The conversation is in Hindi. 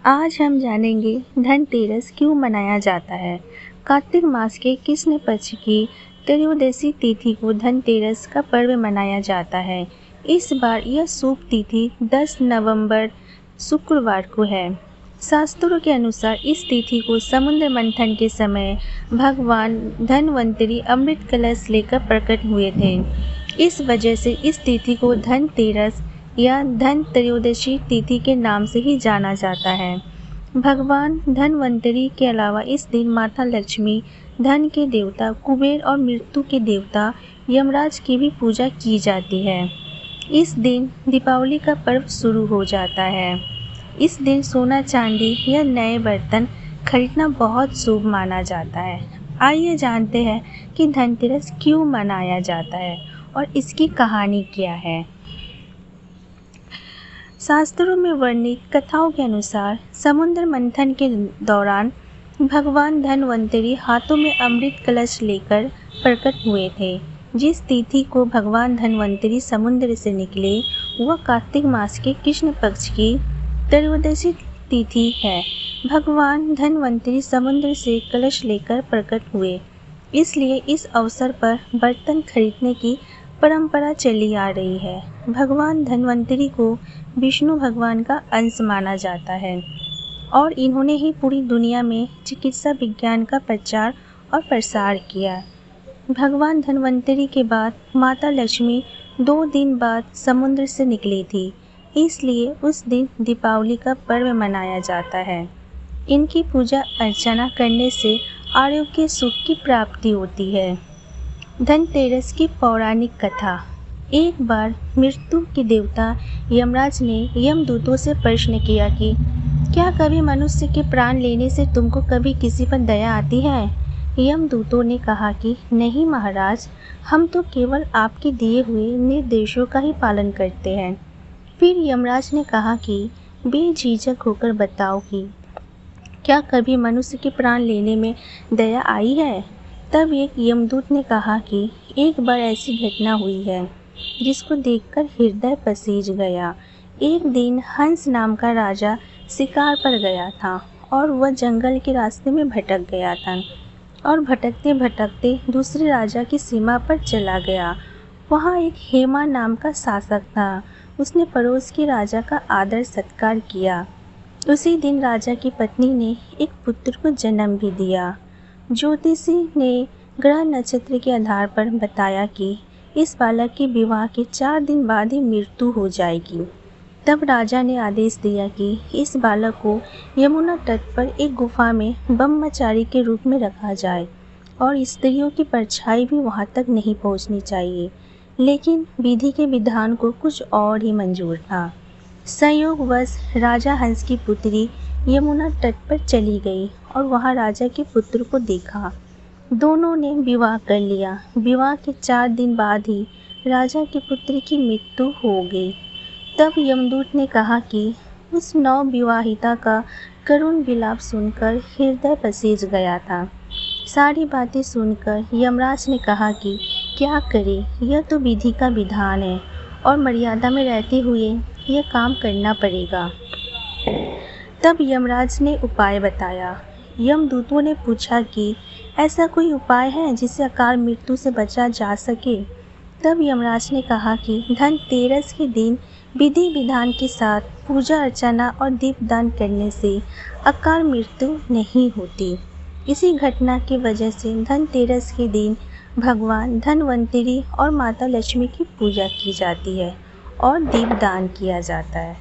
आज हम जानेंगे धनतेरस क्यों मनाया जाता है। कार्तिक मास के कृष्ण पक्ष की त्रयोदशी तिथि को धनतेरस का पर्व मनाया जाता है। इस बार यह शुभ तिथि 10 नवंबर शुक्रवार को है। शास्त्रों के अनुसार इस तिथि को समुद्र मंथन के समय भगवान धनवंतरी अमृत कलश लेकर प्रकट हुए थे। इस वजह से इस तिथि को धनतेरस या धन त्रयोदशी तिथि के नाम से ही जाना जाता है। भगवान धनवंतरी के अलावा इस दिन माता लक्ष्मी, धन के देवता कुबेर और मृत्यु के देवता यमराज की भी पूजा की जाती है। इस दिन दीपावली का पर्व शुरू हो जाता है। इस दिन सोना चांदी या नए बर्तन खरीदना बहुत शुभ माना जाता है। आइए जानते हैं कि धनतेरस क्यों मनाया जाता है और इसकी कहानी क्या है। शास्त्रों में वर्णित कथाओं के अनुसार समुद्र मंथन के दौरान भगवान धनवंतरी हाथों में अमृत कलश लेकर प्रकट हुए थे। जिस तिथि को भगवान धनवंतरी समुद्र से निकले वह कार्तिक मास के कृष्ण पक्ष की त्रयोदशी तिथि है। भगवान धनवंतरी समुद्र से कलश लेकर प्रकट हुए, इसलिए इस अवसर पर बर्तन खरीदने की परंपरा चली आ रही है। भगवान धनवंतरी को विष्णु भगवान का अंश माना जाता है और इन्होंने ही पूरी दुनिया में चिकित्सा विज्ञान का प्रचार और प्रसार किया। भगवान धनवंतरी के बाद माता लक्ष्मी 2 दिन बाद समुद्र से निकली थी, इसलिए उस दिन दीपावली का पर्व मनाया जाता है। इनकी पूजा अर्चना करने से आरोग्य सुख की प्राप्ति होती है। धनतेरस की पौराणिक कथा। एक बार मृत्यु के देवता यमराज ने यमदूतों से प्रश्न किया कि क्या कभी मनुष्य के प्राण लेने से तुमको कभी किसी पर दया आती है। यमदूतों ने कहा कि नहीं महाराज, हम तो केवल आपके दिए हुए निर्देशों का ही पालन करते हैं। फिर यमराज ने कहा कि बेझिझक होकर बताओ कि क्या कभी मनुष्य के प्राण लेने में दया आई है। तब एक यमदूत ने कहा कि एक बार ऐसी घटना हुई है जिसको देखकर हृदय पसीज गया। एक दिन हंस नाम का राजा शिकार पर गया था और वह जंगल के रास्ते में भटक गया था और भटकते भटकते दूसरे राजा की सीमा पर चला गया। वहाँ एक हेमा नाम का शासक था। उसने पड़ोस के राजा का आदर सत्कार किया। उसी दिन राजा की पत्नी ने एक पुत्र को जन्म भी दिया। ज्योतिषी ने ग्रह नक्षत्र के आधार पर बताया कि इस बालक के विवाह के 4 दिन बाद ही मृत्यु हो जाएगी। तब राजा ने आदेश दिया कि इस बालक को यमुना तट पर एक गुफा में ब्रह्मचारी के रूप में रखा जाए और स्त्रियों की परछाई भी वहां तक नहीं पहुंचनी चाहिए। लेकिन विधि के विधान को कुछ और ही मंजूर था। संयोगवश राजा हंस की पुत्री यमुना तट पर चली गई और वहां राजा के पुत्र को देखा। दोनों ने विवाह कर लिया। विवाह के 4 दिन बाद ही राजा के पुत्र की मृत्यु हो गई। तब यमदूत ने कहा कि उस नवविवाहिता का करुण विलाप सुनकर हृदय पसीज गया था। सारी बातें सुनकर यमराज ने कहा कि क्या करे, यह तो विधि का विधान है और मर्यादा में रहते हुए यह काम करना पड़ेगा। तब यमराज ने उपाय बताया। यमदूतों ने पूछा कि ऐसा कोई उपाय है जिससे अकाल मृत्यु से बचा जा सके। तब यमराज ने कहा कि धनतेरस के दिन विधि विधान के साथ पूजा अर्चना और दीपदान करने से अकाल मृत्यु नहीं होती। इसी घटना की वजह से धनतेरस के दिन भगवान धनवंतरी और माता लक्ष्मी की पूजा की जाती है और दीपदान किया जाता है।